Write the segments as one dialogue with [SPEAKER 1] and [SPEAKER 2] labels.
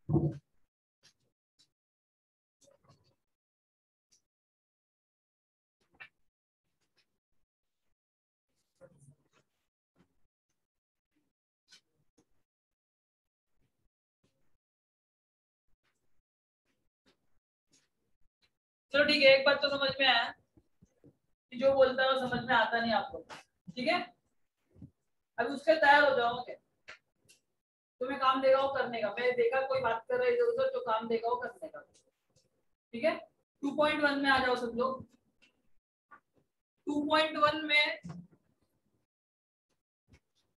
[SPEAKER 1] चलो ठीक है, एक बात तो समझ में आया कि जो बोलता है वो समझ में आता नहीं आपको, ठीक है। अभी उसके तैयार हो जाओगे, तुम्हें काम देगा वो करने का। मैं देखा कोई बात कर रहा है इधर उधर, जो काम देगा वो करने का, ठीक है। 2.1 में आ जाओ सब लोग। 2.1 में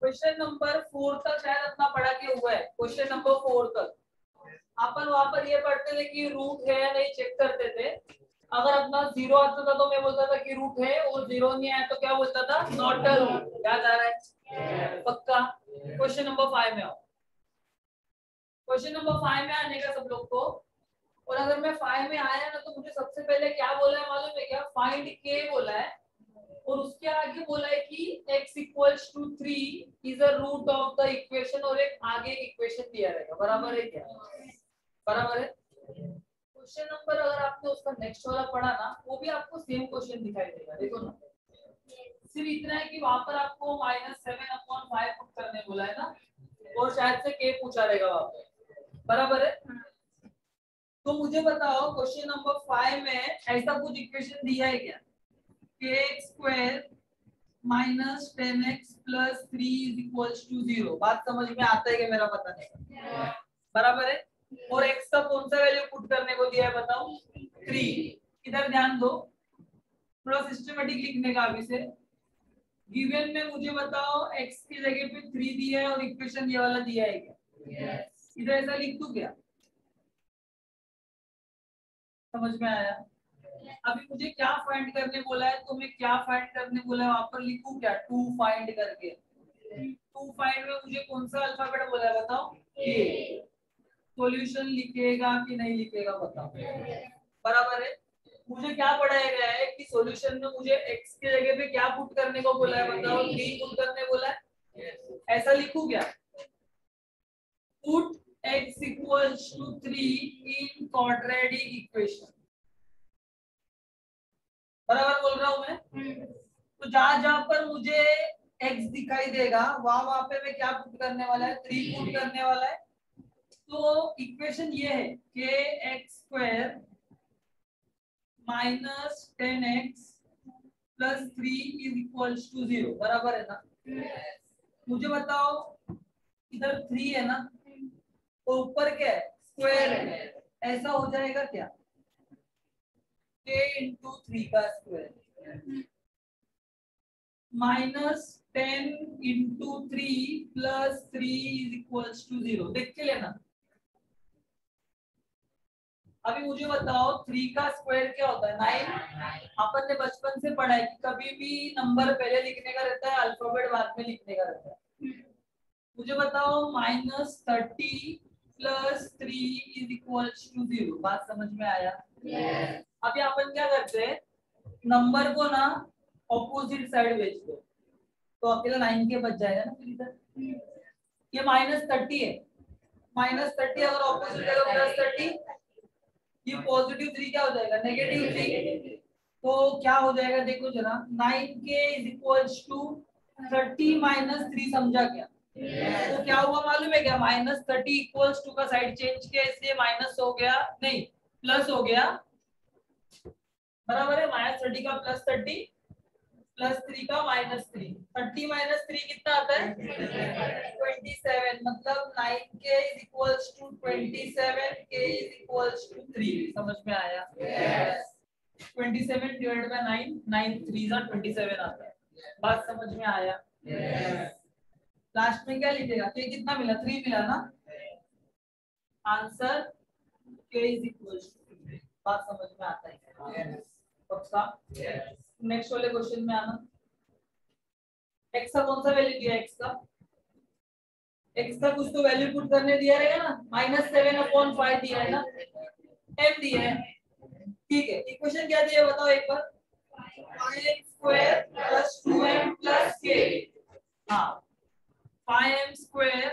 [SPEAKER 1] क्वेश्चन नंबर 4 तक शायद अपना पढ़ा के हुआ है। क्वेश्चन नंबर 4 तक अपन वहां पर ये पढ़ते थे कि रूट है या नहीं, चेक करते थे। अगर अपना 0 आता था तो मैं बोलता था कि रूट है, और 0 नहीं आया तो क्या बोलता था, नॉट अ रूट। याद आ रहा है पक्का? क्वेश्चन नंबर 5 में आओ। क्वेश्चन नंबर 5 में आने का सब लोग को। और अगर मैं 5 में आया ना तो मुझे सबसे पहले क्या बोला है मालूम है क्या? फाइंड के बोला है, और उसके आगे बोला है कि x equals to 3 is a root of the equation, और एक आगे इक्वेशन दिया रहेगा। बराबर है क्या? बराबर है। क्वेश्चन नंबर अगर आपने उसका नेक्स्ट वाला पढ़ा ना, वो भी आपको सेम क्वेश्चन दिखाई देगा। देखो ना, सिर्फ इतना है कि वहां पर आपको -7/5 पुट करने बोला है ना, और शायद से k पूछा रहेगा वहां पे। बराबर है। तो मुझे बताओ क्वेश्चन नंबर 5 में ऐसा कुछ इक्वेशन दिया है क्या? kx² minus 10x plus 3 is equals to 0। बात समझ में आता है कि मेरा पता नहीं? बराबर है। और x का कौन सा वैल्यू पुट करने को दिया है बताओ? 3। इधर ध्यान दो, थोड़ा सिस्टमेटिक लिखने का। अभी से गिवन में मुझे बताओ x की जगह पे 3 दिया है और इक्वेशन ये वाला दिया है क्या? इधर ऐसा लिख दूं क्या? समझ में आया? अभी मुझे क्या फाइंड करने बोला है, तो मैं क्या फाइंड करने बोला है वहां पर लिखूं क्या? 2 फाइंड करके। 2 फाइंड में मुझे कौन सा अल्फाबेट बोला है बताओ? ए। सॉल्यूशन लिखेगा कि नहीं लिखेगा बताओ? बराबर है। मुझे क्या पढ़ाया गया है कि सॉल्यूशन में मुझे x की जगह पे क्या पुट करने को बोला है बताओ? 3 पुट करने बोला है। ऐसा लिखूं क्या? Put x equals to 3 in quadratic equation. बराबर बोल रहा हूं मैं? तो जहां जहां पर मुझे x दिखाई देगा वहां वहां पे मैं क्या पुट करने वाला है? 3 पुट करने वाला है। तो इक्वेशन ये है kx² minus 10x plus 3 is equals to 0। बराबर है ना? मुझे बताओ, इधर 3 है ना, और ऊपर क्या है? स्क्वायर है। ऐसा हो जाएगा क्या? k इंटू 3 का square minus 10 into 3 plus 3 is equals to 0। देख के लेना। अभी मुझे बताओ 3 का स्क्वायर क्या होता है? 9। अपन ने बचपन से पढ़ा है कि कभी भी नंबर पहले लिखने का रहता है, अल्फाबेट बाद में लिखने का रहता है। मुझे बताओ -30 प्लस 3 इज इक्वल्स टू 0। बात समझ में आया? अभी अपन क्या करते हैं, नंबर को ना ऑपोजिट साइड भेज दो, तो अकेला 9 के बच जाएगा ना। फिर इधर ये -30 है, -30 अगर ऑपोजिट है तो +30, ये +3 क्या हो जाएगा? -3। तो क्या हो जाएगा देखो जरा, 9k इज इक्वल्स टू 30 - 3। समझा क्या? तो क्या हुआ मालूम है क्या? -30 इक्वल्स टू का साइड चेंज किया, इसलिए माइनस हो गया, नहीं प्लस हो गया। बराबर है। -30 का +30 प्लस 3 का -3। 30 - 3 कितना आता है? 27। मतलब 9k is equals to 27, k is equals to 3। समझ में आया? 27 डिवाइडेड बाय 9, 9 3 जा 27 आता है। बात समझ में आया? लास्ट में क्या लिखेगा? k कितना मिला? 3 मिला ना। Answer k is equals to 3। बात समझ में आता है? पक्का? नेक्स्ट वाले क्वेश्चन में आना। x का कौन सा वैल्यू दिया है? x का कुछ तो वैल्यू पुट करने दिया रहेगा ना। -7/5 दिया है ना, m दिया है। ठीक है, इक्वेशन क्या दिया बताओ एक बार? 5m² + 2m + k। हाँ, 5m²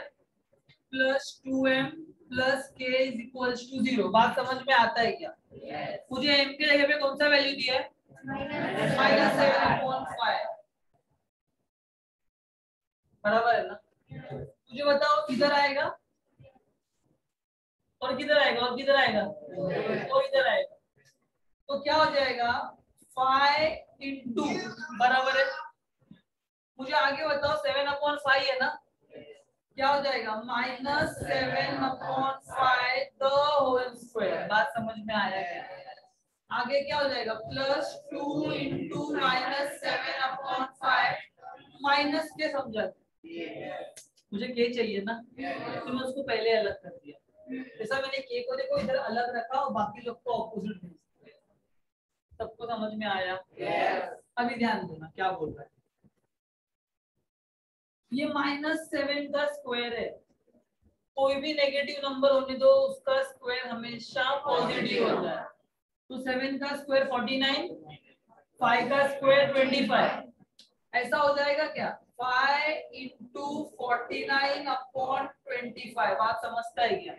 [SPEAKER 1] + 2m प्लस के इज इक्वल्स टू 0। बात समझ में आता है क्या? मुझे m के जगह पे कौन सा वैल्यू दिया है? -7/5। बराबर है ना? मुझे बताओ किधर आएगा और किधर आएगा और किधर आएगा और इधर आएगा, तो क्या हो जाएगा 5 इंटू, बराबर है। मुझे आगे बताओ 7/5 है ना, क्या हो जाएगा -7/5 द होल स्क्वायर। बात समझ में आया क्या? आगे क्या हो जाएगा +2 इंटू -7/5 माइनस के, समझा? मुझे के चाहिए ना, तो मैं उसको पहले अलग कर दिया। जैसा मैंने के को देखो इधर अलग रखा और बाकी लोग को ऑपोजिट भेज दिया। सबको समझ में आया? अभी ध्यान देना क्या बोल रहा है। ये -7 का स्क्वायर है, कोई भी नेगेटिव नंबर होने दो उसका स्क्वायर हमेशा पॉजिटिव होता है। तो 7 का स्क्वायर 49, 5 का स्क्वायर 25, ऐसा हो जाएगा क्या 5 इंटू 49/25। बात समझता है क्या?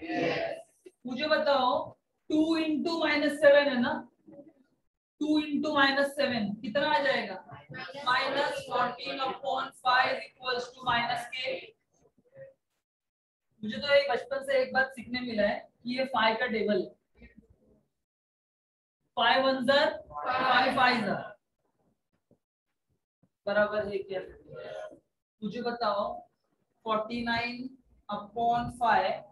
[SPEAKER 1] मुझे बताओ 2 इंटू -7 है ना, 2 इंटू -7 कितना आ जाएगा -14/5 इक्वल्स टू -k। मुझे तो एक बचपन से एक बात सीखने मिला है कि ये 5 का टेबल है। 5 1 ज़र 5 5 ज़र, बराबर है क्या? मुझे बताओ 49/5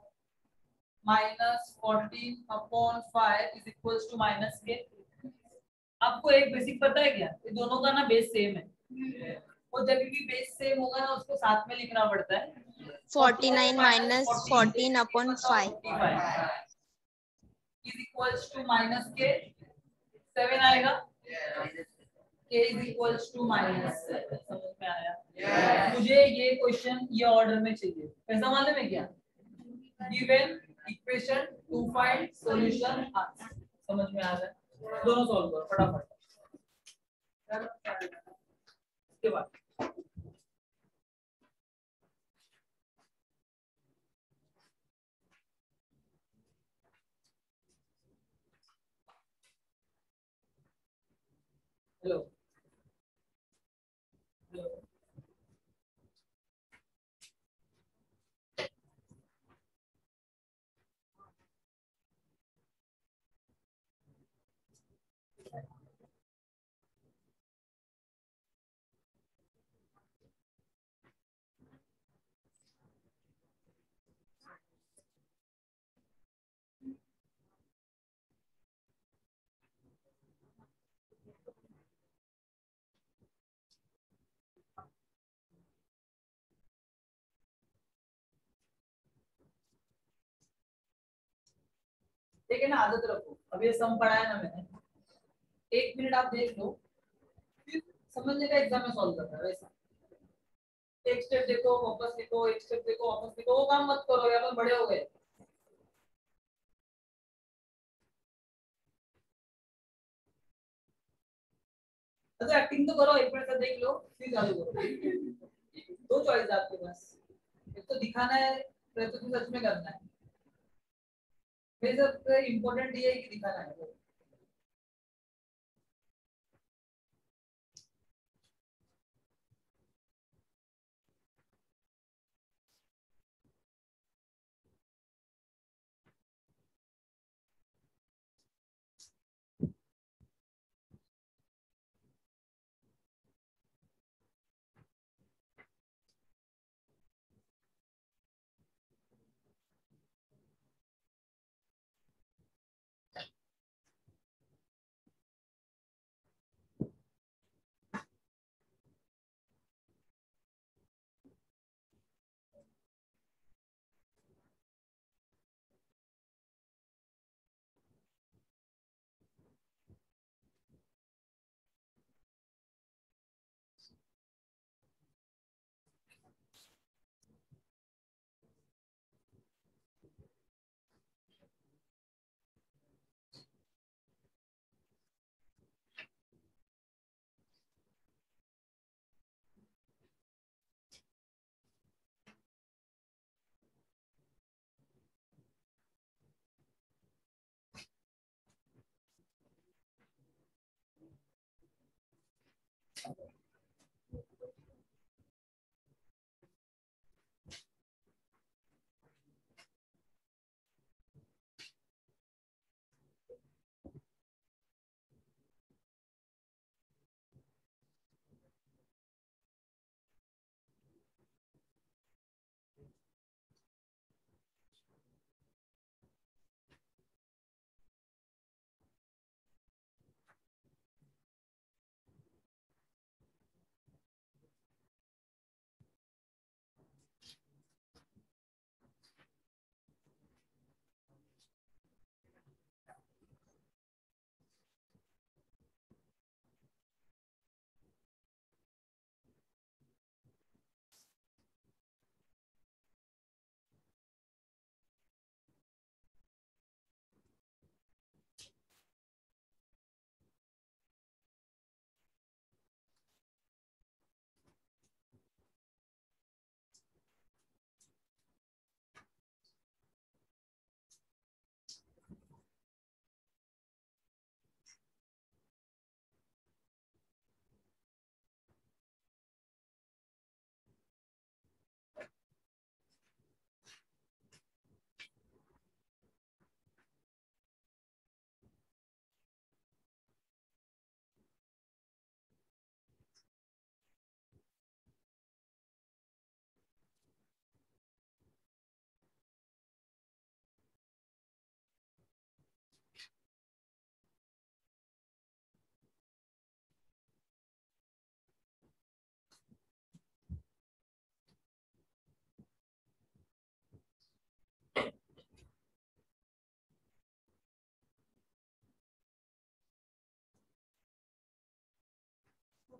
[SPEAKER 1] -14/5 इज इक्वल्स टू -k। आपको एक बेसिक पता है क्या, ये दोनों का ना बेस सेम है, और जब भी बेस सेम होगा ना उसको साथ में लिखना पड़ता है।
[SPEAKER 2] 49 minus 14/5
[SPEAKER 1] is equals to -k। 7 आएगा, k इज इक्वल्स टू -7। समझ में आया? मुझे ये क्वेश्चन ये ऑर्डर में चाहिए, कैसा मालूम है क्या? Given equation two find solution answer. समझ में आ रहा है? दोनों सॉल्व करो फटाफट। इसके बाद हेलो हेलो, ठीक है ना? आदत रखो, अब ये सम पढ़ा है ना मैंने, 1 मिनट आप देख लो, फिर समझने का एग्जाम में सॉल्व करना है वैसा। एक स्टेप देखो वापस लिखो, एक स्टेप देखो वापस लिखो, वो काम मत करो यार, अपन बड़े हो गए। अच्छा एक्टिंग तो करो, 1 मिनट का देख लो फिर चालू करो। दो चॉइस है आपके पास, एक तो दिखाना है, फिर तो सच में करना है। फिर सबसे इम्पोर्टेंट ये है कि दिखाना है।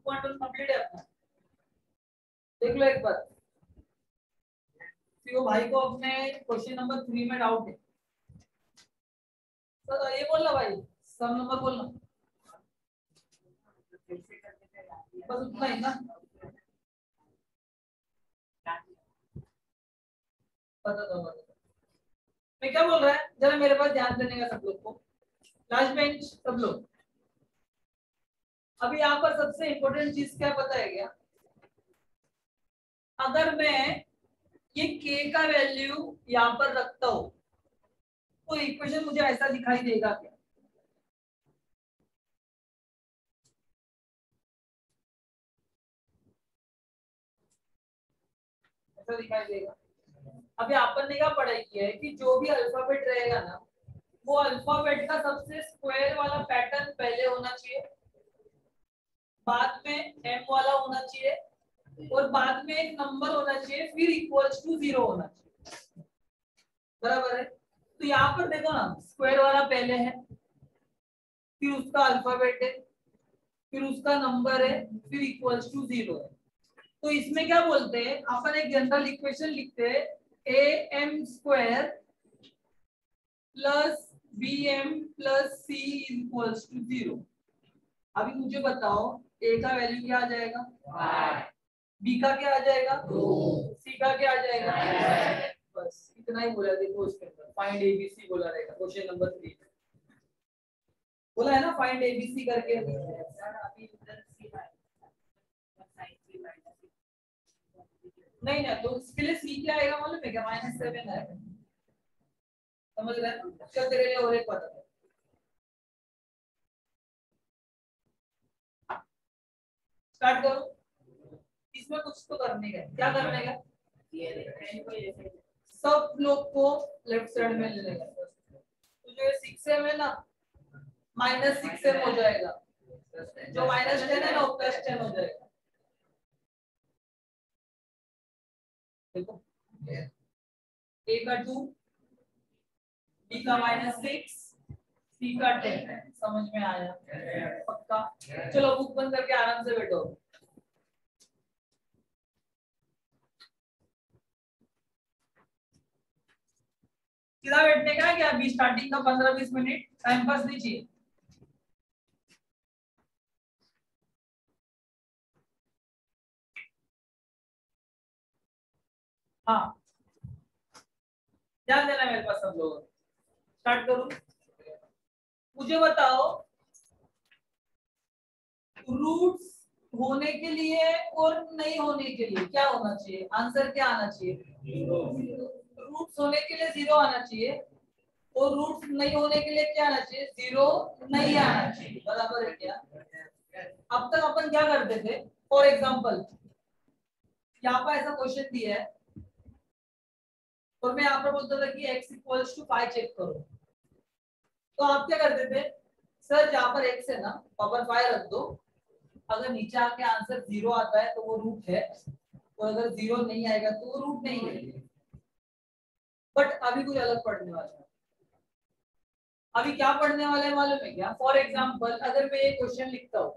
[SPEAKER 1] कंप्लीट है अपना। देख लो एक बार, सीओ भाई को अपने क्वेश्चन नंबर 3 में डाउट है। सर ये बोलना भाई, सब नंबर बोलना, बस उतना ही ना। मैं क्या बोल रहा है, जरा मेरे पास ध्यान देने का सब लोग को। लास्ट बेंच सब लोग, अभी यहाँ पर सबसे इम्पोर्टेंट चीज क्या पता है क्या? अगर मैं ये k का वैल्यू यहाँ पर रखता हूं तो इक्वेशन मुझे ऐसा दिखाई देगा क्या? ऐसा दिखाई देगा। अभी आपन ने क्या पढ़ाई की है कि जो भी अल्फाबेट रहेगा ना, वो अल्फाबेट का सबसे स्क्वायर वाला पैटर्न पहले होना चाहिए, बाद में m वाला होना चाहिए और बाद में एक नंबर होना चाहिए, फिर इक्वल्स टू 0 होना चाहिए। बराबर है? तो यहाँ पर देखो ना, स्क्वायर वाला पहले है, फिर उसका अल्फाबेट है, फिर उसका नंबर है, फिर इक्वल्स टू 0 है। तो इसमें क्या बोलते हैं अपन, एक जनरल इक्वेशन लिखते हैं, am square plus bm plus c equals to 0। अभी मुझे बताओ a का वैल्यू क्या आ जाएगा, b का क्या आ जाएगा, c का क्या आ जाएगा। बस इतना ही बोला। देखो उसके अंदर फाइंड abc बोला रहेगा, क्वेश्चन नंबर 3 बोला है ना, फाइंड abc करके। नहीं ना, तो इसके लिए सी क्या आएगा मालूम है क्या? -7 आएगा। समझ रहे हैं? चल तेरे लिए और एक पता है, स्टार्ट करो। इसमें कुछ तो करने का, क्या करने का? सब लोग को लेफ्ट साइड में ले लेगा। तो जो 6m है ना, -6m हो जाएगा, जो -10 है ना वो +10 हो जाएगा। देखो a का 2, b का -6, c का 10 है। समझ में आया? पक्का? चलो बुक बंद करके आराम से बैठो। सीधा बैठने का है क्या? अभी स्टार्टिंग का 15-20 मिनट टाइम पास नहीं चाहिए। हाँ ध्यान देना मेरे पास सब लोग। स्टार्ट करूं? मुझे बताओ रूट्स होने के लिए और नहीं होने के लिए क्या होना चाहिए, आंसर क्या आना चाहिए, रूट्स होने के लिए 0 आना चाहिए और रूट्स नहीं होने के लिए क्या आना चाहिए, 0 नहीं आना चाहिए। बराबर है क्या? अब तक अपन क्या करते थे, फॉर एग्जांपल यहाँ पर ऐसा क्वेश्चन दिया है और मैं यहाँ पर बोलता था कि x इक्वल्स टू 5 चेक करो, तो आप क्या करते थे, सर जहाँ पर x है ना पावर 5 रख दो, अगर नीचे आके आंसर 0 आता है तो वो रूट है, और अगर 0 नहीं आएगा तो वो रूट नहीं है। बट अभी कुछ अलग पढ़ने वाला है। अभी क्या पढ़ने वाले हैं मालूम है क्या? फॉर एग्जांपल अगर मैं ये क्वेश्चन लिखता हूँ,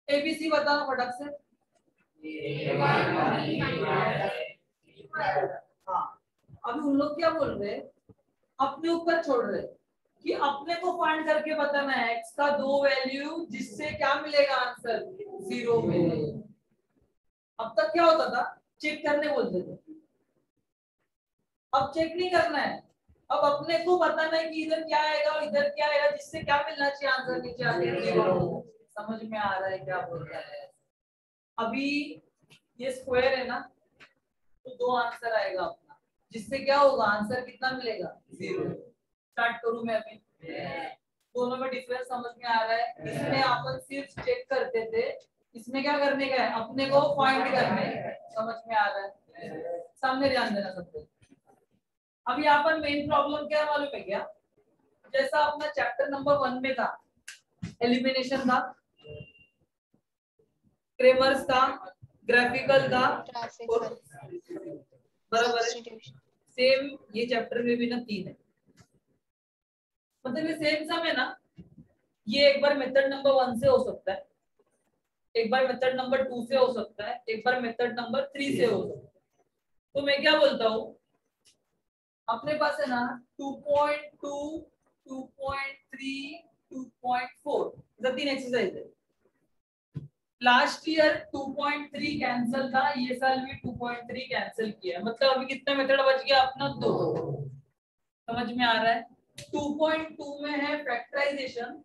[SPEAKER 1] एबीसी बताओ फटक से। हाँ, अभी उन लोग क्या बोल रहे हैं, अपने ऊपर छोड़ रहे कि अपने को फाइंड करके बताना है x का 2 वैल्यू जिससे क्या मिलेगा आंसर, 0 मिलेगा। अब तक क्या होता था, चेक करने बोलते थे, अब चेक नहीं करना है, अब अपने को बताना है कि इधर क्या आएगा और इधर क्या आएगा जिससे क्या मिलना चाहिए आंसर नीचे आके 0। समझ में आ रहा है क्या बोल रहा है? अभी ये स्क्वायर है ना, तो 2 आंसर आएगा अपना, जिससे क्या होगा आंसर कितना मिलेगा, 0। स्टार्ट करूं मैं अभी, दोनों में डिफरेंस समझ में आ रहा है? इसमें अपन सिर्फ चेक करते थे, इसमें क्या करने का है, अपने को फाइंड करने का है। समझ में आ रहा है? सामने ध्यान देना सबको। अब यहाँ पर मेन प्रॉब्लम क्या है मालूम है क्या, जैसा अपना चैप्टर नंबर 1 में था, एलिमिनेशन था, क्रेमर्स का, ग्राफिकल का, और बराबर है, सेम ये चैप्टर में भी ना 3 है, मतलब ये सेम सम है ना। ये एक बार मेथड नंबर 1 से हो सकता है, एक बार मेथड नंबर 2 से हो सकता है, एक बार मेथड नंबर 3 से हो सकता है। तो मैं क्या बोलता हूँ, अपने पास है ना 2.2, 2.3, 2.4, ये 3 एक्सरसाइज है। लास्ट ईयर 2.3 कैंसिल था, ये साल भी 2.3 कैंसिल किया, मतलब अभी कितने मेथड बच गया अपना, 2। समझ में आ रहा है? 2.2 में है फैक्टराइजेशन,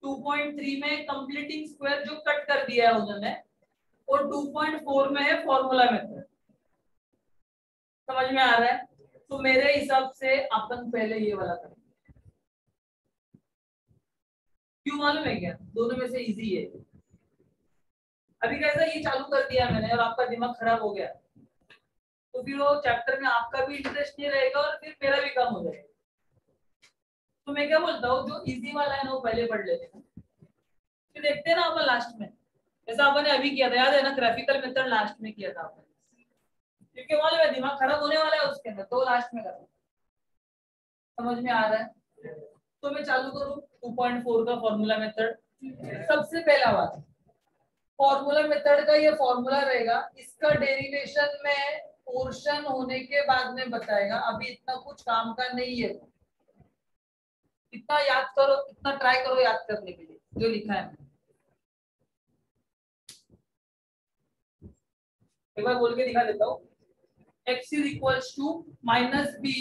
[SPEAKER 1] 2.3 में कंप्लीटिंग स्क्वायर जो कट कर दिया है उन्होंने, और 2.4 में है फॉर्मूला मेथड। समझ में आ रहा है? तो मेरे हिसाब से अपन पहले ये वाला करेंगे। क्यों मालूम है क्या, दोनों में से इजी है। अभी कैसा ये चालू कर दिया मैंने और आपका दिमाग खराब हो गया, तो फिर वो चैप्टर में आपका भी इंटरेस्ट नहीं रहेगा और फिर मेरा भी कम हो जाएगा। तो मैं क्या बोलता हूँ, जो इजी वाला है ना वो पहले पढ़ लेते हैं, फिर देखते हैं ना अपन लास्ट में, जैसा आपने अभी किया था, याद है ना, ग्राफिकल मेथड लास्ट में किया था आपने, क्योंकि वाले में दिमाग खराब होने वाला है उसके अंदर, तो लास्ट में करना। समझ में आ रहा है? तो मैं चालू करूँ 2.4 का फॉर्मूला मेथड। सबसे पहला बात, फॉर्मूला मेथड का ये फॉर्मूला रहेगा, इसका डेरिवेशन में पोर्शन होने के बाद में बताएगा, अभी इतना कुछ काम का नहीं है। इतना याद करो, इतना ट्राई करो याद करने के लिए जो लिखा है। एक बार बोल के दिखा देता हूँ, x is equals to minus b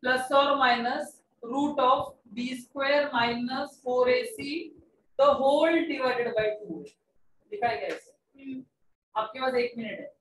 [SPEAKER 1] plus or minus root of b square minus 4ac the whole divided by 2। लिखा है क्या ऐसे? आपके पास 1 मिनट है।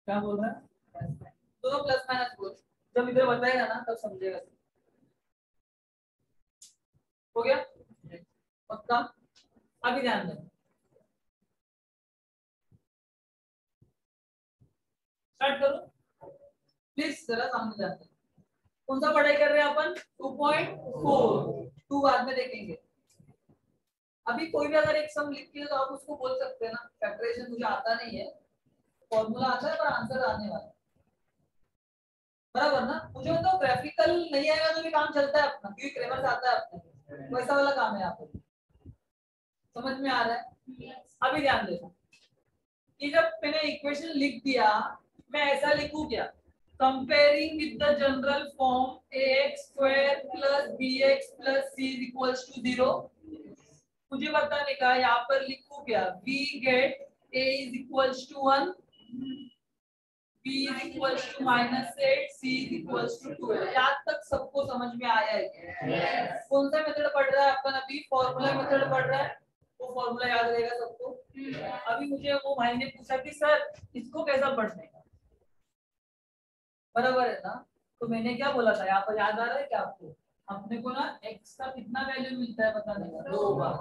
[SPEAKER 1] क्या बोल रहा है? दोनों प्लस माइनस बोल, जब इधर बताएगा ना तब समझेगा। हो गया पक्का? अभी ध्यान देना, स्टार्ट करो प्लीज, जरा सामने ध्यान देना। कौन सा पढ़ाई कर रहे हैं अपन? 2.4, 2 बाद में देखेंगे। अभी कोई भी अगर एक सम लिख के तो आप उसको बोल सकते हैं ना, फैक्टराइजेशन मुझे आता नहीं है, फॉर्मूला आता है पर आंसर आने वाला है। बराबर ना। मुझे बताओ ग्राफिकल नहीं आएगा तो भी काम चलता है अपना, क्योंकि क्रैमर से आता है अपने, वैसा वाला काम है यहाँ पर। समझ में आ रहा है? अभी ध्यान देना कि जब मैंने इक्वेशन लिख दिया, मैं ऐसा लिखूं क्या, comparing with the general form ax square plus bx plus c is equals to 0। मुझे बताने का यहाँ पर लिखूं क्या, we get a is equals to 1, b is equals to -8, c is equals to 2। यहाँ तक सबको समझ में आया है क्या? कौन सा मेथड पढ़ रहा है अपन अभी? फॉर्मूला मेथड पढ़ रहा है। वो फॉर्मूला याद रहेगा सबको। अभी मुझे वो भाई ने पूछा कि सर इसको कैसा पढ़ने का, बराबर है ना। तो मैंने क्या बोला था, यहाँ पर याद आ रहा है क्या आपको? अपने को ना x का कितना वैल्यू मिलता है बताने का, 2 बार।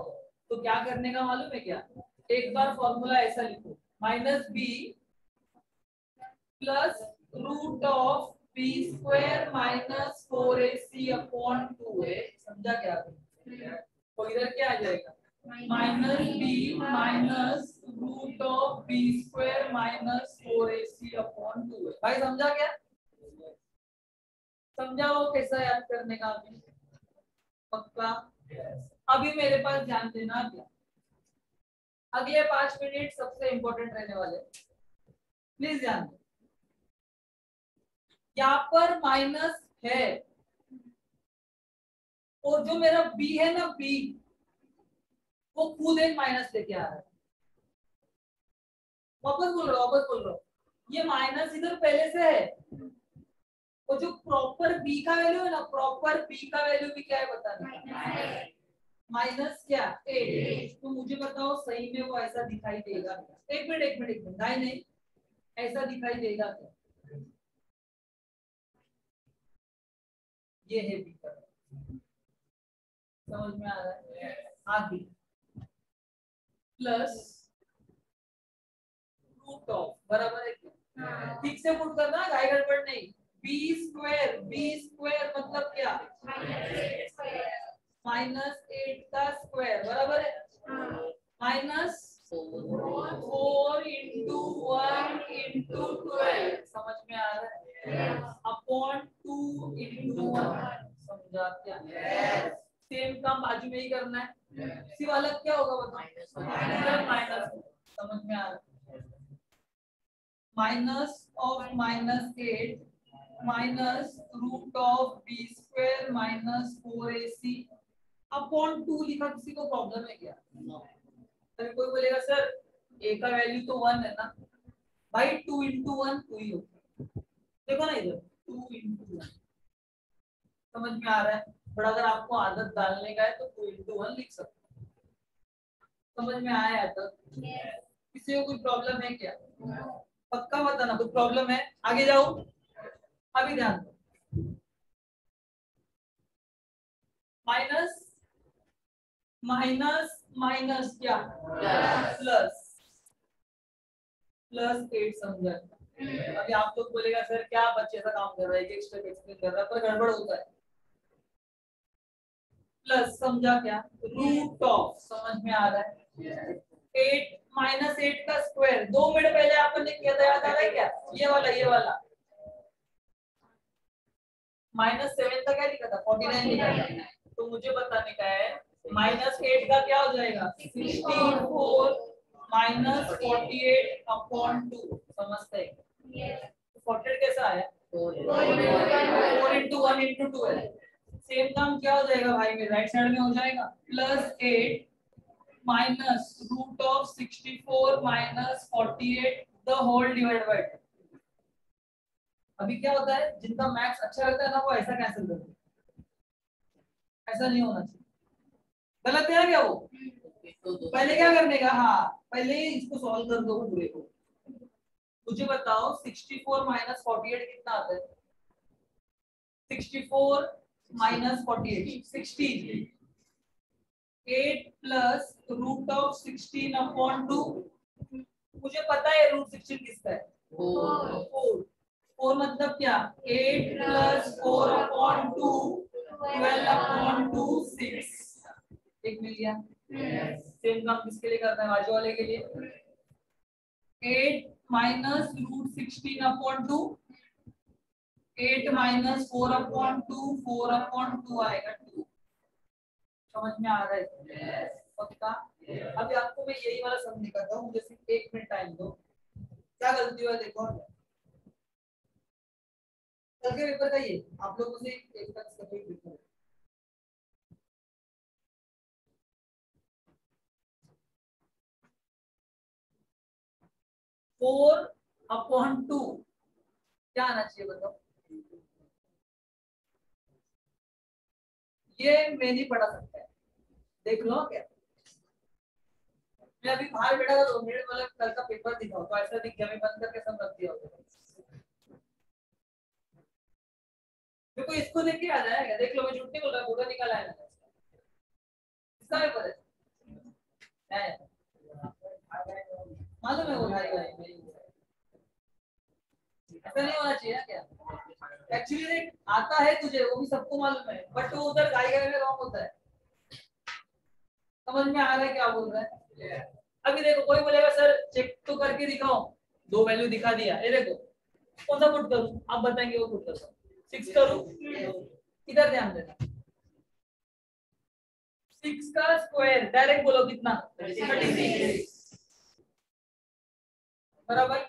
[SPEAKER 1] तो क्या करने का मालूम है क्या, एक बार फॉर्मूला ऐसा लिखो, -b plus root of b square minus 4ac upon 2a। समझा क्या? तो इधर क्या आ जाएगा, -b minus root of b square minus 4ac upon 2a। भाई समझा क्या? समझाओ कैसा याद करने का अभी? पक्का? अभी मेरे पास ध्यान देना क्या, अगले 5 मिनट सबसे इंपॉर्टेंट रहने वाले, प्लीज ध्यान दो। यहाँ पर माइनस है और जो मेरा b है ना, b वो खुद एक माइनस लेके आ रहा है। वापस बोल रहा हूँ, ये माइनस इधर पहले से है, और जो प्रॉपर b का वैल्यू है ना, प्रॉपर b का वैल्यू भी क्या है बताना, माइनस क्या 8। तो मुझे बताओ सही में वो ऐसा दिखाई देगा? एक मिनट नहीं, ऐसा दिखाई देगा क्या? ये है b का, समझ में आ रहा है? आगे प्लस रूट ऑफ, बराबर है क्या? ठीक से पुट करना, गाय गड़बड़ नहीं। b स्क्वायर मतलब क्या, -8 का स्क्वायर, बराबर है, -4 इंटू 1 इंटू 12। समझ में आ रहा है? Upon 2 into 1। समझा क्या? सेम काम बाजू में ही करना है, सिर्फ अलग क्या होगा बताओ, माइनस। समझ में आ रहा है? Minus of -8 minus root of b square minus 4ac upon 2 लिखा, किसी को प्रॉब्लम है क्या? अरे कोई बोलेगा सर a का वैल्यू तो 1 है ना। भाई 2 इंटू 1 2 ही होता है, देखो ना इधर 2 इंटू 1। समझ में आ रहा है? बट अगर आपको आदत डालने का है तो 2 इंटू 1 लिख सकते हो। समझ में आया तक? किसी को कोई प्रॉब्लम है क्या? पक्का बताना कुछ प्रॉब्लम है, आगे जाओ। अभी ध्यान दो, माइनस माइनस माइनस क्या, प्लस प्लस 8। समझा? अभी आप लोग बोलेगा सर क्या बच्चे सा काम कर रहा है, एक स्टेप एक्सप्लेन कर रहा है, पर गड़बड़ होता है। प्लस समझा क्या, रूट ऑफ, समझ में आ रहा है? 8 -8 का स्क्वायर 2 मिनट पहले आपने किया था, याद आ रहा है क्या? ये वाला -7 का क्या लिखा था, 49 लिखा था। तो मुझे बताने का है -8 का क्या हो जाएगा, 64 -48 अपॉन 2। समझते हैं? 48 कैसा आया, 4 इंटू 1 इंटू 2 है। सेम काम क्या हो जाएगा भाई, में राइट साइड में हो जाएगा, +8 minus root of 64 minus 48 the whole divide by 2। अभी क्या होता है, जिनका मैथ्स अच्छा रहता है ना वो ऐसा कैंसिल करते हैं, ऐसा नहीं होना चाहिए। गलत है क्या वो? पहले क्या करने का, हाँ पहले इसको सॉल्व कर दो पूरे को। मुझे बताओ 64 माइनस 48 कितना आता है? 64 minus 48 16। 8 plus root of 16 upon 2। मुझे पता है रूट 16 किसका है, 4 मतलब क्या, 8 प्लस 4 अपॉन 2 12 अपॉन 2 6। एक मिल गया। सेम काम किसके लिए करना है, बाजू वाले के लिए। 8 माइनस रूट 16 अपॉन 2, 8 माइनस 4/2 4/2 आएगा 2। समझ में आ रहा है? पक्का? अभी आपको मैं यही वाला सम दिखाता हूँ, मुझे सिर्फ 1 मिनट टाइम दो। क्या गलती हुआ देखो। कल के पेपर का ये आप लोगों से एक तक सभी पेपर 4/2 क्या आना चाहिए बताओ? ये मैं नहीं पढ़ा सकता है, देख लो क्या। मैं अभी बाहर बैठा था 2 मिनट, मतलब कल का पेपर दिखाओ तो ऐसा दिख गया, मैं बंद करके सब रख दिया होगा। देखो इसको देख के आ जाएगा, देख लो मैं झूठ नहीं बोल रहा, पूरा निकाला है मैंने। इसका पेपर है मालूम है वो भाई भाई ऐसा नहीं होना चाहिए क्या? एक्चुअली देख आता है तुझे, वो भी सबको मालूम है, बट वो उधर गाई गाई में रॉन्ग होता है। समझ में आ रहा है क्या बोल रहा है? अभी देखो कोई बोलेगा सर चेक तो करके दिखाओ, 2 वैल्यू दिखा दिया, ये देखो कौन सा पुट करूं? आप बताएंगे वो पुट करो। 6 करूं? इधर ध्यान देना, 6 का स्क्वायर डायरेक्ट बोलो कितना? 36 बराबर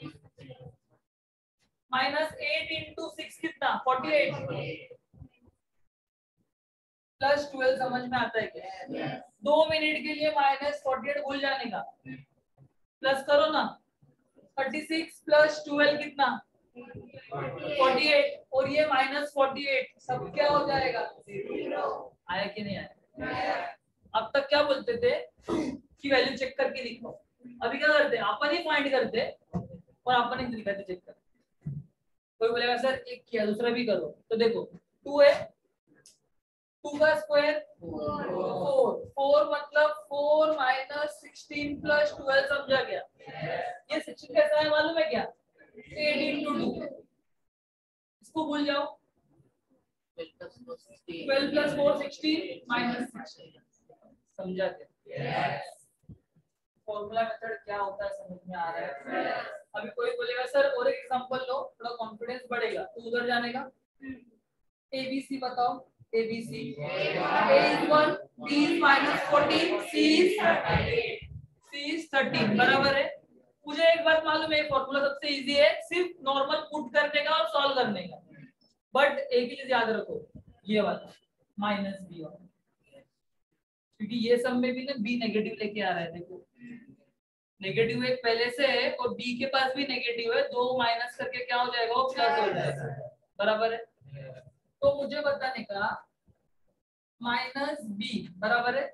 [SPEAKER 1] -8 into 6 कितना? 48 प्लस 12 समझ में आता है क्या? 2 मिनट के लिए -48 भूल जाने का, प्लस करो ना। 36 प्लस 12 कितना? 48 और ये -48 सब क्या हो जाएगा? 0 आया कि नहीं आया? अब तक क्या बोलते थे कि वैल्यू चेक करके दिखाओ, अभी क्या करते हैं अपन ही फाइंड करते और अपन ही दिखाते चेक करते। कोई बोलेगा सर एक किया दूसरा भी करो, तो देखो 2 है, 2 का स्क्वायर 4 मतलब 4 - 16 प्लस 12 समझा गया? ये 16 कैसा है मालूम है क्या? 8 into 2, इसको भूल जाओ। 12 plus 4 16 minus 16 समझा क्या? फॉर्मूला मेथड क्या होता है समझ में आ रहा है? अभी कोई बोलेगा सर और एक एग्जांपल लो, थोड़ा कॉन्फिडेंस बढ़ेगा, तो उधर जाने का। एबीसी बताओ, ABC A is 1, B is -14, C is 13 बराबर है। मुझे एक बात मालूम है, फॉर्मूला सबसे इजी है, सिर्फ नॉर्मल पुट करने का और सॉल्व करने का, बट एक ही चीज याद रखो, ये वाला -b वाला, क्योंकि ये सब में भी ना b नेगेटिव लेके आ रहा है। देखो नेगेटिव एक पहले से है और b के पास भी नेगेटिव है, 2 माइनस करके क्या हो जाएगा? वो प्लस हो जाएगा, बराबर है। तो मुझे बताने का -b बराबर है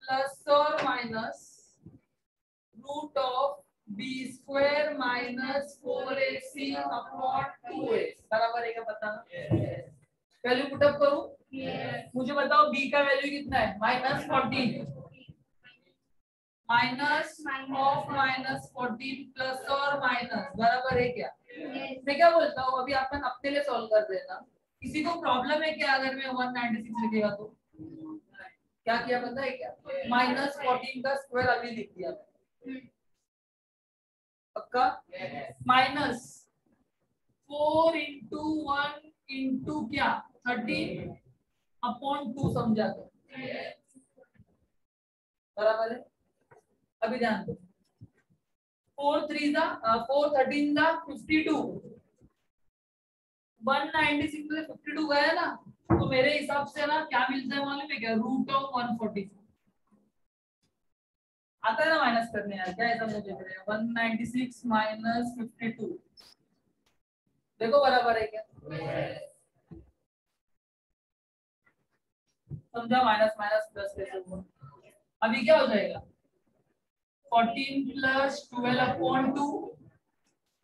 [SPEAKER 1] प्लस और minus root of b² - 4ac upon 2a बराबर है क्या? बताना। वैल्यू पुटअप करूं? मुझे बताओ b का वैल्यू कितना है? -14 माइनस ऑफ -14 प्लस और माइनस बराबर है क्या? मैं क्या बोलता हूँ, अभी अपन अपने लिए सॉल्व कर देना। किसी को प्रॉब्लम है क्या अगर मैं 196 लिखेगा तो? क्या किया पता है क्या? -14 का स्क्वायर अभी लिख दिया पक्का। -4 into 1 into क्या? 13/2 समझा तो बराबर है। अभी ध्यान दो, 4 3 4 13 52, 196 में 52 गया ना, तो मेरे हिसाब से ना क्या मिलता है मालूम है क्या? रूट ऑफ 140 आता है ना माइनस करने यार, क्या ऐसा मुझे देख रहे हैं? 196 माइनस 52 देखो बराबर है क्या? समझा? माइनस माइनस प्लस कैसे हुआ? अभी क्या हो जाएगा? 14 प्लस 12/2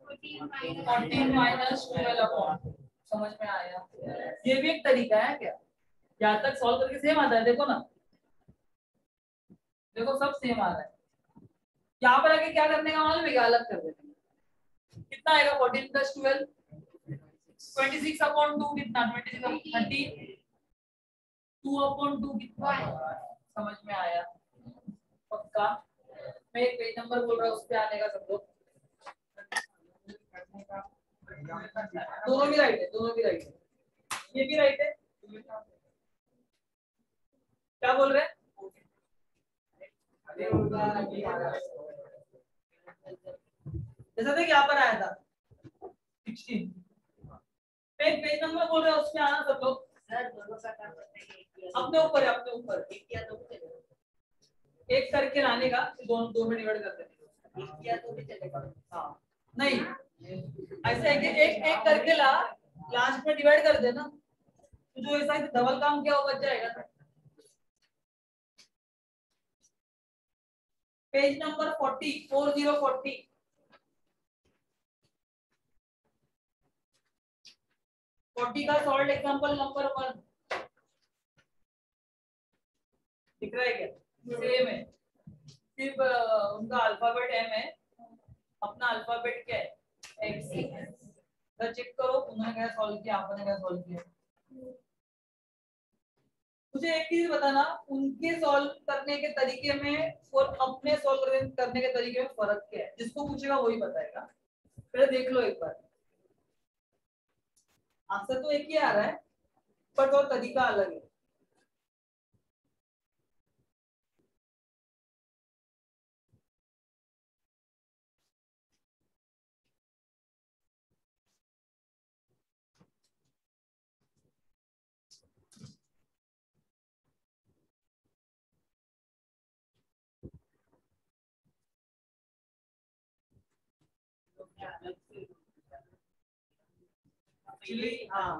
[SPEAKER 1] 14 माइनस 12/2 समझ में आया? ये भी एक तरीका है क्या? यहाँ तक सॉल्व करके सेम आता है, देखो ना, देखो सब सेम आ रहा है। यहाँ पर आके क्या करने का मालूम है क्या? अलग कर देने का। कितना आएगा? 14 प्लस 12 26/2 कितना? 26 13 2/2 कितना? समझ में आया? पक्का? मैं एक पेज नंबर बोल रहा हूँ, उस पे आने का सब लोग। दोनों भी राइट है, दोनों भी राइट है, ये भी राइट है। क्या बोल रहे हैं? जैसा था यहाँ पर आया था 16 पेज नंबर बोल रहे हैं, उसमें आना सब लोग अपने ऊपर है, अपने ऊपर एक करके लाने का, दोनों दो में डिवाइड कर देंगे। हाँ नहीं, ऐसे है कि एक एक करके ला, लास्ट में डिवाइड कर देना, तो जो ऐसा डबल काम क्या हो बच जाएगा। पेज नंबर 40 4040 40 का सॉल्व एग्जांपल नंबर 1 दिख रहा है क्या? सेम है, सिर्फ उनका अल्फाबेट एम है, अपना अल्फाबेट क्या है एक्स। तो चेक करो उन्होंने क्या सॉल्व किया, आपने क्या सॉल्व किया। मुझे एक चीज बताना, उनके सॉल्व करने के तरीके में और अपने सॉल्व करने के तरीके में फर्क क्या है, जिसको पूछेगा वही बताएगा। पहले देख लो एक बार, आंसर तो एक ही आ रहा है बट वो तरीका अलग है।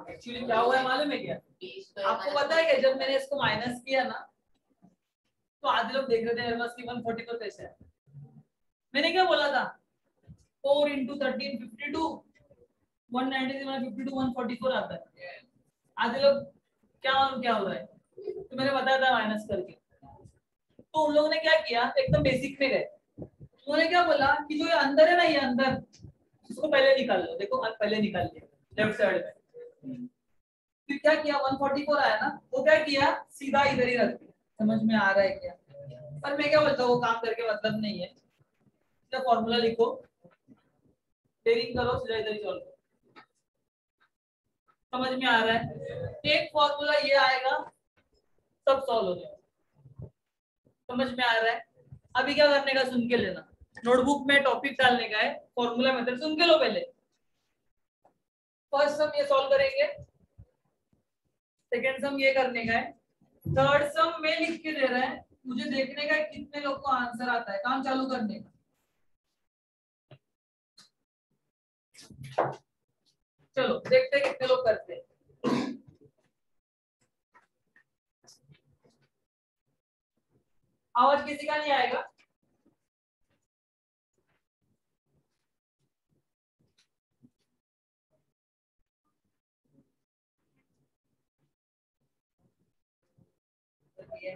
[SPEAKER 1] एक्चुअली क्या हुआ है मालूम है क्या? आपको पता है कि जब मैंने इसको माइनस किया ना, तो आधे लोग देख रहे थे मेरे पास कि 144 कैसे है। मैंने क्या बोला था, 4 into 13 52, 193 52 144 आता है। आधे लोग क्या मालूम क्या हो रहा है, तो मैंने बताया था माइनस करके। तो उन लोगों ने क्या किया, एकदम बेसिक में गए, उन्होंने क्या बोला कि जो ये अंदर है ना, ये अंदर इसको पहले निकाल लो। देखो पहले निकाल लिया लेफ्ट साइड में, फिर क्या किया 144 आया ना, वो क्या किया सीधा इधर ही रख दिया। समझ में आ रहा है क्या? पर मैं क्या बोलता हूँ, वो काम करके मतलब नहीं है, इसका फॉर्मूला लिखो, पेयरिंग करो, सीधा इधर ही सॉल्व करो। समझ में आ रहा है? एक फॉर्मूला ये आएगा, सब सॉल्व हो जाएगा। समझ में आ रहा है? अभी क्या करने का, सुन के लेना, नोटबुक में टॉपिक डालने का है, फॉर्मूला मेथड सुन के लो पहले। फर्स्ट सम ये सॉल्व करेंगे, सेकेंड सम ये करने का है, थर्ड सम में लिख के दे रहा है, मुझे देखने का कितने लोग को आंसर आता है, काम चालू करने का। चलो देखते हैं कितने लोग करते हैं। आवाज किसी का नहीं आएगा? ये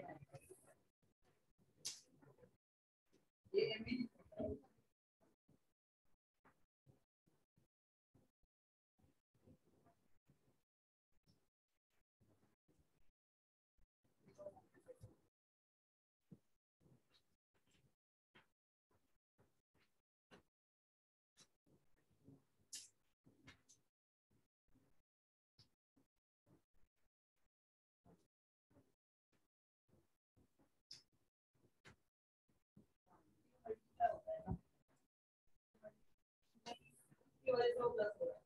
[SPEAKER 1] की वजह से वो प्लस हो रहा है।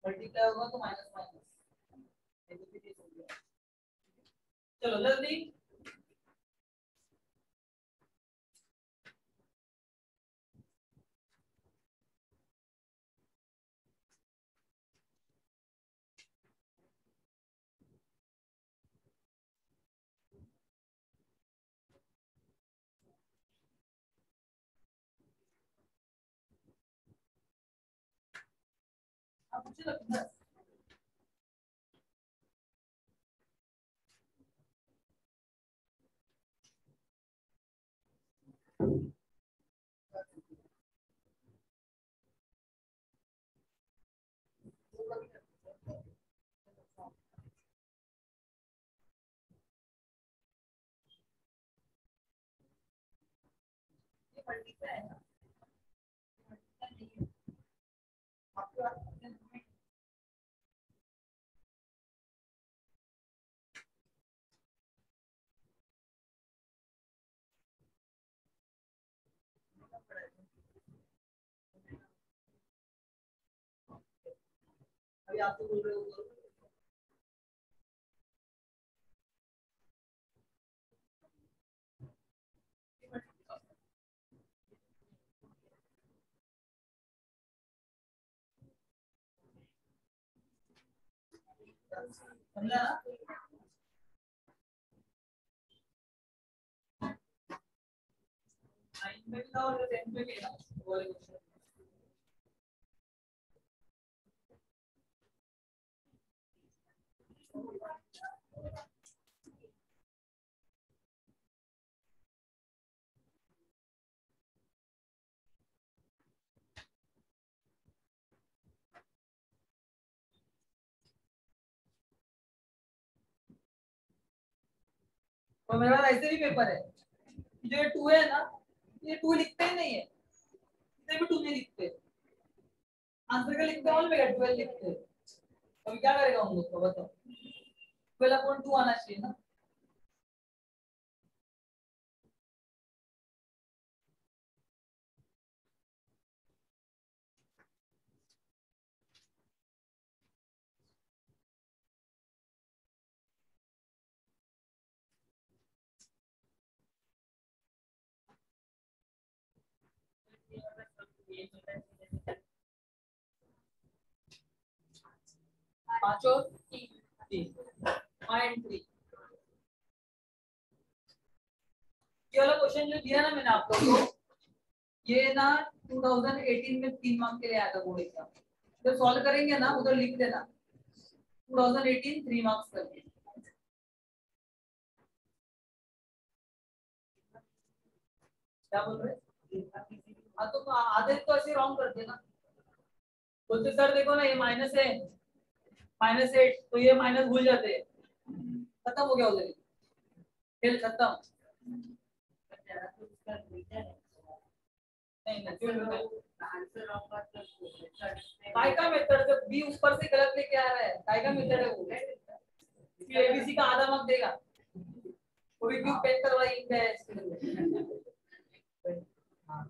[SPEAKER 1] मल्टीप्लाई होगा तो माइनस माइनस, चलो जल्दी। अब मुझे लगता है मल्टीप्लाई है ना, आपकी बात अभी आप तो बोल रहे हो समझा ना। नाइन में भी था और 10 में भी था वो वाले क्वेश्चन। और मेरा ऐसे भी पेपर है, जो ये 2 है ना, ये 2 लिखते ही नहीं है, इसे भी 2 नहीं लिखते, आंसर का लिखते हैं, ऑलवेज 12 लिखते हैं। अभी क्या करेगा हम लोग को बताओ, 12/2 आना चाहिए ना। पांचों 3 पॉइंट 3 ये वाला क्वेश्चन जो दिया ना मैंने आप लोगों को, ये ना 2018 में 3 मार्क्स के लिए आया था बोर्ड एग्जाम। जब सॉल्व करेंगे ना उधर लिख देना 2018 3 मार्क्स करके। क्या बोल रहे हैं? हाँ तो आधे तो ऐसे रॉन्ग कर देना, बोलते सर देखो ना ये माइनस है, -8, तो ये माइनस भूल जाते हैं, खत्म हो गया उधर, खेल खत्म। नहीं नहीं काय का मेथड, जब बी ऊपर से गलत लेके आ रहा है, काय का मेथड है वो, एबीसी का आधा मार्क देगा, वो भी क्यों पेन करवाई इनका है इसके लिए। हाँ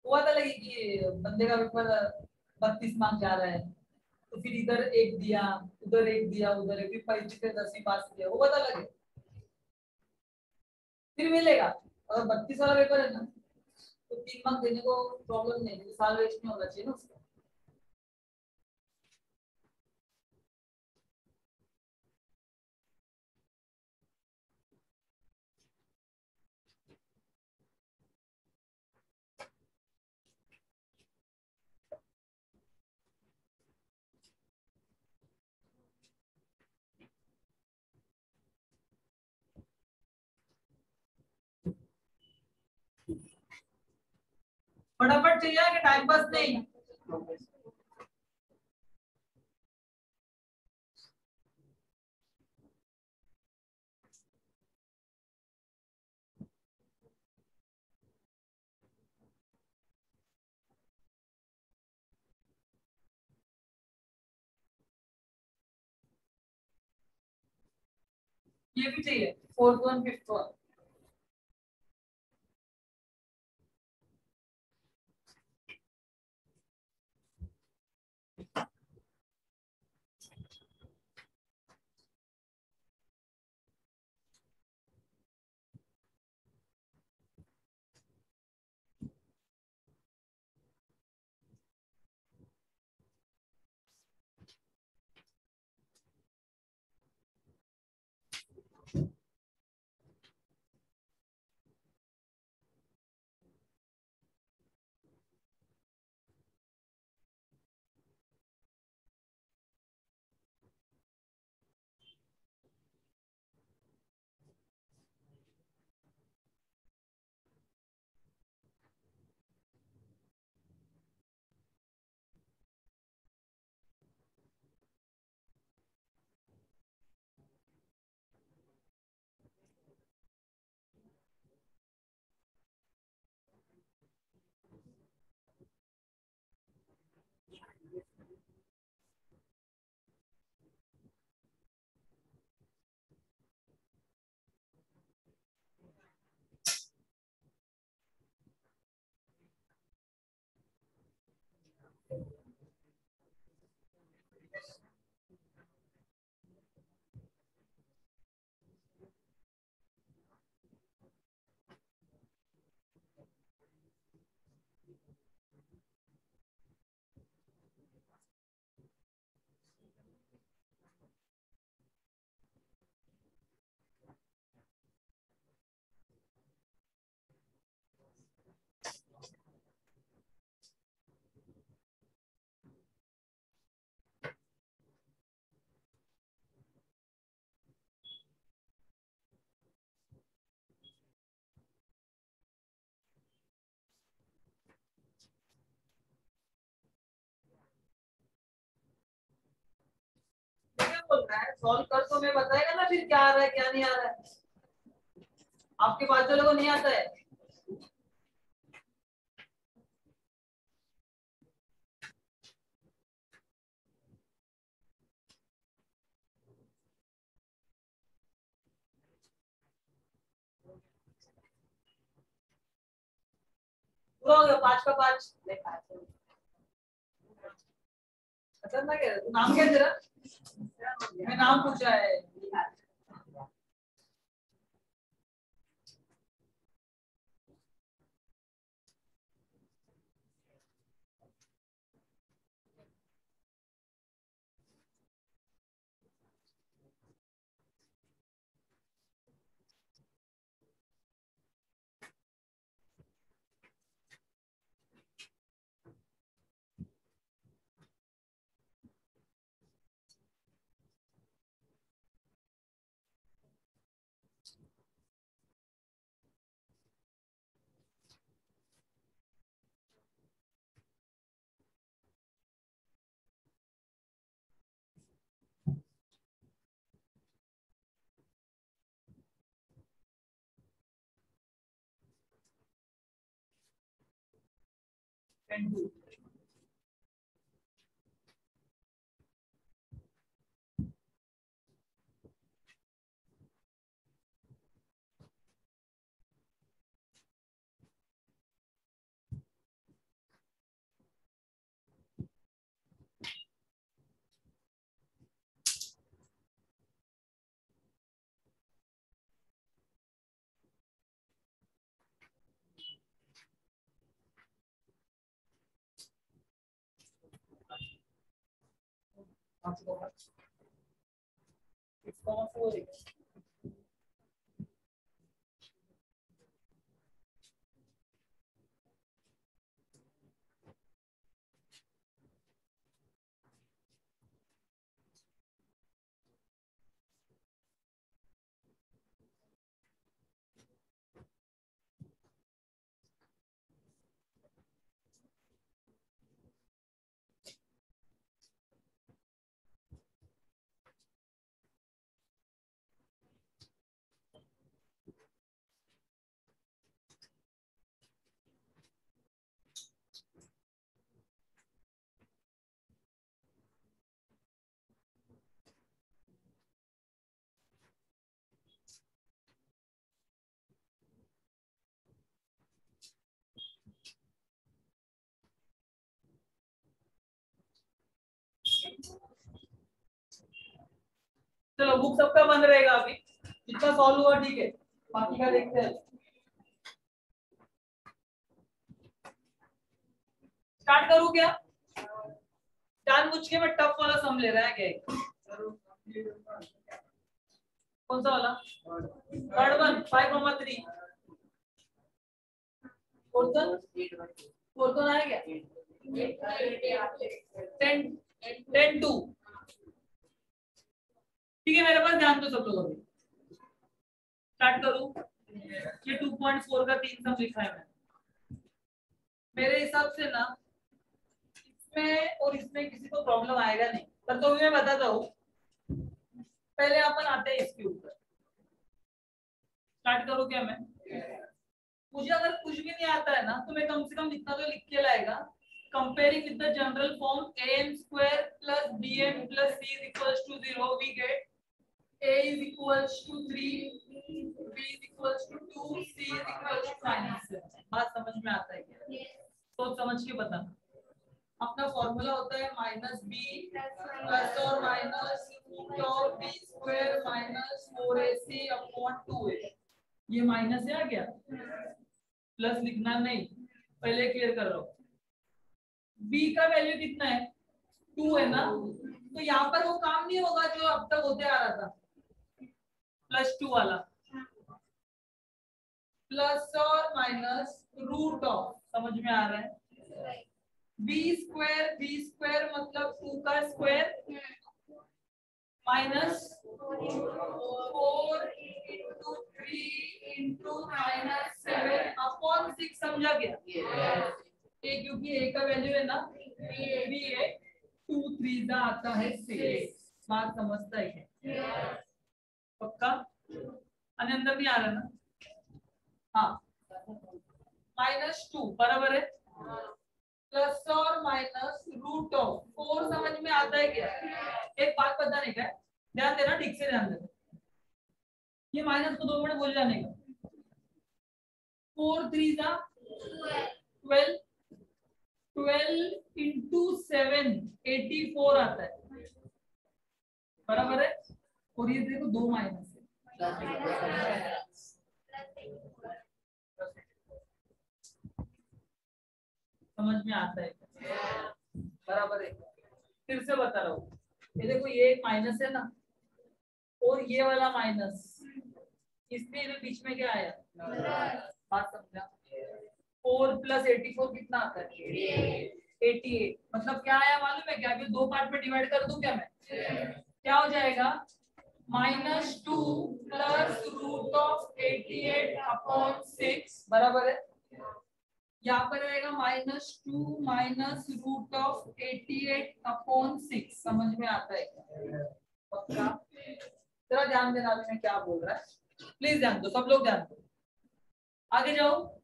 [SPEAKER 1] हुआ था लगी कि बंदे का पेपर 32 मार्क्स जा रहा है, तो फिर इधर एक दिया, उधर एक दिया, उधर एक, फिर 25 से 10 ही पास किया, वो पता लगे फिर मिलेगा। अगर 32 वाला पेपर है ना तो 3 मार्क्स देने को प्रॉब्लम नहीं है, साल वेस्ट नहीं होना चाहिए ना उसका। फटाफट चाहिए कि टाइम पास नहीं। ये भी चाहिए, 4th वन 5th वन। क्या बोल रहा है, सॉल्व कर तो मैं बताएगा ना फिर क्या आ रहा है क्या नहीं आ रहा है। आपके पास जो लोगों को नहीं आता है पूरा हो गया, 5 का 5 देखा खतरनाक है। नाम क्या है तेरा? मैं नाम पूछा है। चलो बुक सबका बंद रहेगा अभी, जितना सॉल्व हुआ ठीक है, बाकी का देखते हैं। स्टार्ट करूं क्या? जानबूझ के मैं टफ वाला सम ले रहा है क्या? कौन सा वाला? थर्ड वन 5,3 फोर्थ वन आया क्या? 10 2 ठीक है, मेरे पास ध्यान दो सब लोग। अभी स्टार्ट करूं? ये 2.4 का 3 सम लिखा है मैंने। मेरे हिसाब से ना इसमें और इसमें किसी को प्रॉब्लम आएगा नहीं, पर तो भी मैं बताता हूँ। पहले अपन आते हैं इसके ऊपर। स्टार्ट करूं क्या मैं? मुझे अगर कुछ भी नहीं आता है ना तो मैं कम से कम इतना तो लिख के लाएगा, comparing with the general form an square plus bn plus c is equals to 0 we get a is equals to 3 b is equals to 2 c is equals to -7। बात समझ में आता है क्या? तो समझ के बताना। अपना फॉर्मूला होता है -b प्लस और minus root of b square minus 4ac upon 2a। ये माइनस है क्या, प्लस लिखना नहीं, पहले क्लियर कर लो। b का वैल्यू कितना है, 2 है ना, तो यहाँ पर वो काम नहीं होगा जो अब तक होते आ रहा था, +2 वाला, प्लस और माइनस रूट ऑफ, समझ में आ रहा है, b स्क्वायर मतलब 2 का square minus 4 into 3 into -7 upon 6, समझा गया। ए क्योंकि a का वैल्यू है ना b है, 2 3 का आता है 6, बात समझता है क्या, पक्का, अंदर भी आ रहा है ना, हाँ, -2 बराबर है, प्लस और माइनस रूट ऑफ 4, समझ में आता है क्या। एक बात बताने का, ध्यान देना, ठीक से ध्यान देना, ये माइनस को 2 मिनट बोल जाने का, 4 3 का 12, 12 इंटू 7 84 आता है, बराबर है, और ये देखो 2 माइनस है, समझ में आता है, बराबर है। फिर से बता रहा हूँ, ये देखो ये एक माइनस है ना, और ये वाला माइनस, इसलिए बीच में क्या आया, बात समझा, 4 + 84 कितना आता है, 88, मतलब क्या आया मालूम है क्या, अभी 2 पार्ट में डिवाइड कर दूं क्या मैं, क्या हो जाएगा, -2 प्लस रूट ऑफ 88 अपॉन 6 बराबर है, यहाँ पर आएगा -2 माइनस रूट ऑफ 88 अपॉन 6, समझ में आता है क्या, पक्का। जरा ध्यान देना अभी मैं क्या बोल रहा है, प्लीज ध्यान दो, सब लोग ध्यान दो, आगे जाओ।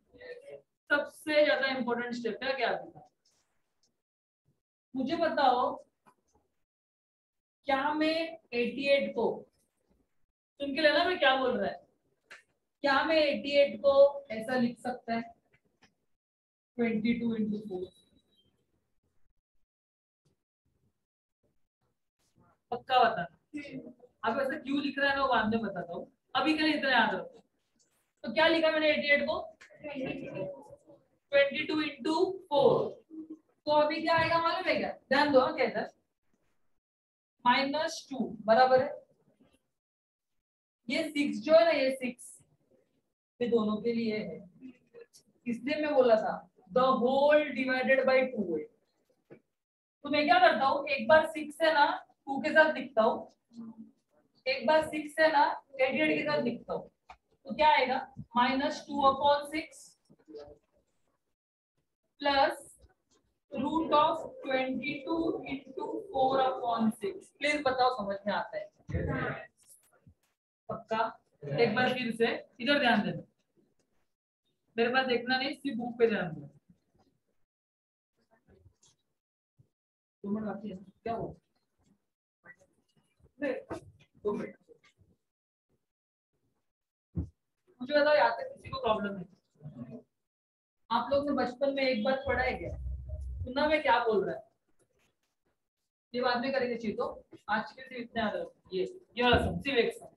[SPEAKER 1] सबसे ज्यादा इंपॉर्टेंट स्टेप है क्या, मुझे बताओ क्या मैं 88 को, सुन के लेना मैं क्या बोल रहा है, क्या मैं 88 को ऐसा लिख सकता है 22 इंटू 4, पक्का बताना, अब ऐसा क्यों लिख रहा है ना वो बाद में बताता हूँ, अभी के लिए इतना याद रखो। तो क्या लिखा मैंने 88 को 22 इंटू 4, तो अभी क्या आएगा मालूम है क्या, ध्यान दो क्या इधर, -2 बराबर है, ये 6 जो है ना, ये 6 ये दोनों के लिए है, इसलिए मैं बोला था द होल डिवाइडेड बाय 2 है। तो मैं क्या करता हूँ, एक बार 6 है ना 2 के साथ लिखता हूँ, एक बार 6 है ना 88 के साथ लिखता हूँ, तो क्या आएगा -2 upon 6 plus root of 22 into 4 upon 6। Please बताओ समझ में आता है, पक्का। एक बार फिर से इधर ध्यान देना, मेरे पास देखना नहीं, सिर्फ बुक पे ध्यान देना। 2 मिनट बाकी है, क्या हो 2 मिनट, मुझे बताओ यहाँ तक किसी को प्रॉब्लम है, आप लोग ने बचपन में एक बात पढ़ा है क्या, सुनना मैं क्या बोल रहा है, ये बाद में करेंगे चीज, तो आज के सिर्फ इतना याद रखो, ये वाला सिर्फ एक सम,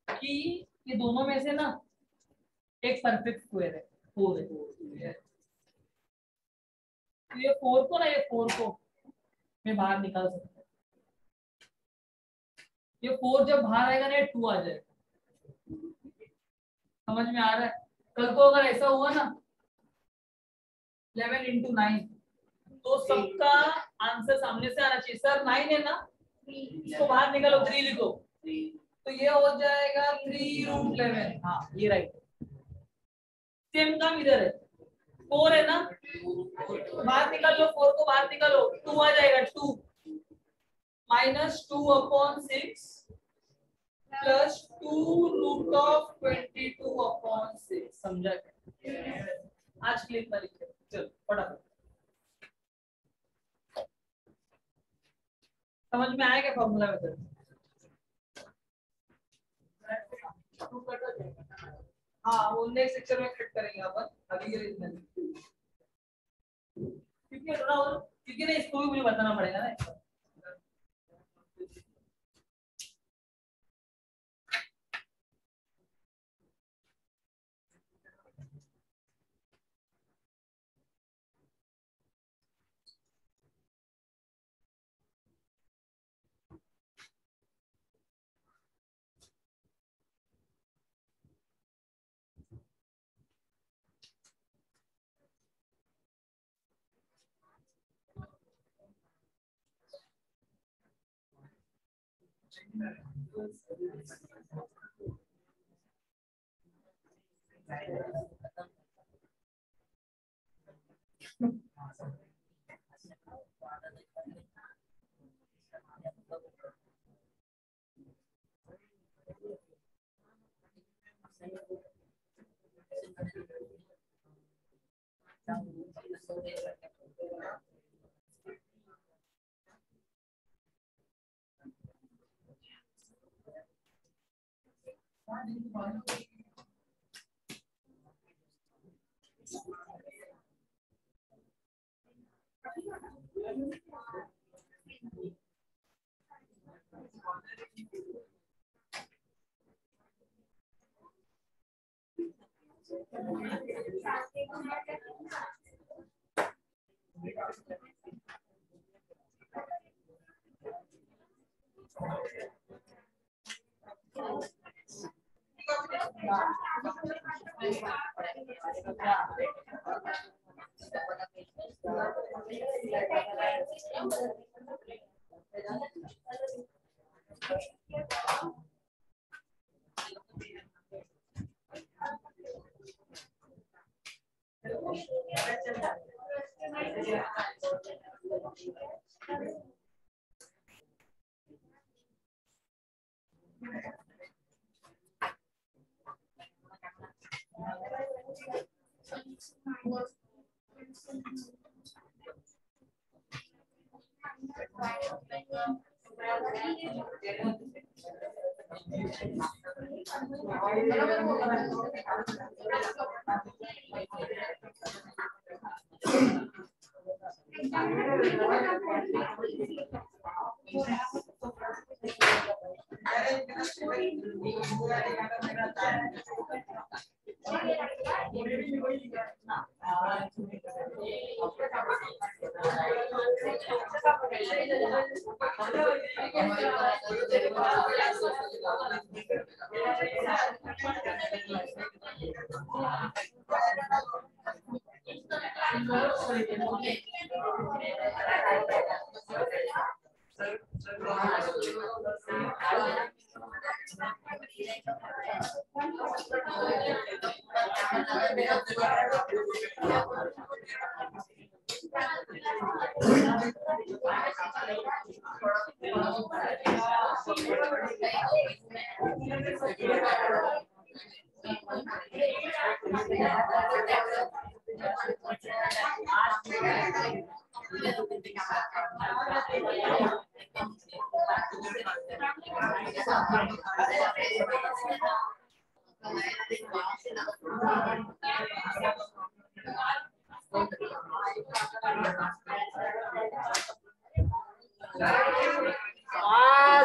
[SPEAKER 1] कि ये दोनों में से ना एक परफेक्ट स्क्वायर है, 4 है, तो ये 4 को ना, ये 4 को मैं बाहर निकाल सकता हूँ, ये 4 जब बाहर आएगा ना 2 आ जाएगा, समझ में आ रहा है। कल को अगर ऐसा हुआ ना 11 इंटू 9, तो सबका आंसर सामने से आना चाहिए, सर 9 है ना, इसको बाहर निकालो, 3 लिखो, तो ये हो जाएगा 3√11, हाँ ये राइट, सेम काम इधर है, 4 है ना, बाहर निकालो, 4 को बाहर निकालो, 2 आ जाएगा, 2 -2 अपॉन 6 प्लस 2√22 अपॉन 6, समझा क्या, आज के लिए इतना लिखते हैं, चलो फटाफट, समझ में आएगा फॉर्मूला में, हाँ वो नेक्स्ट लेक्चर में कट करेंगे अपन, अभी के लिए इतना। क्योंकि ना इसको भी मुझे बताना पड़ेगा ना।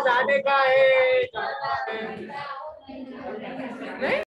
[SPEAKER 3] जाने का है।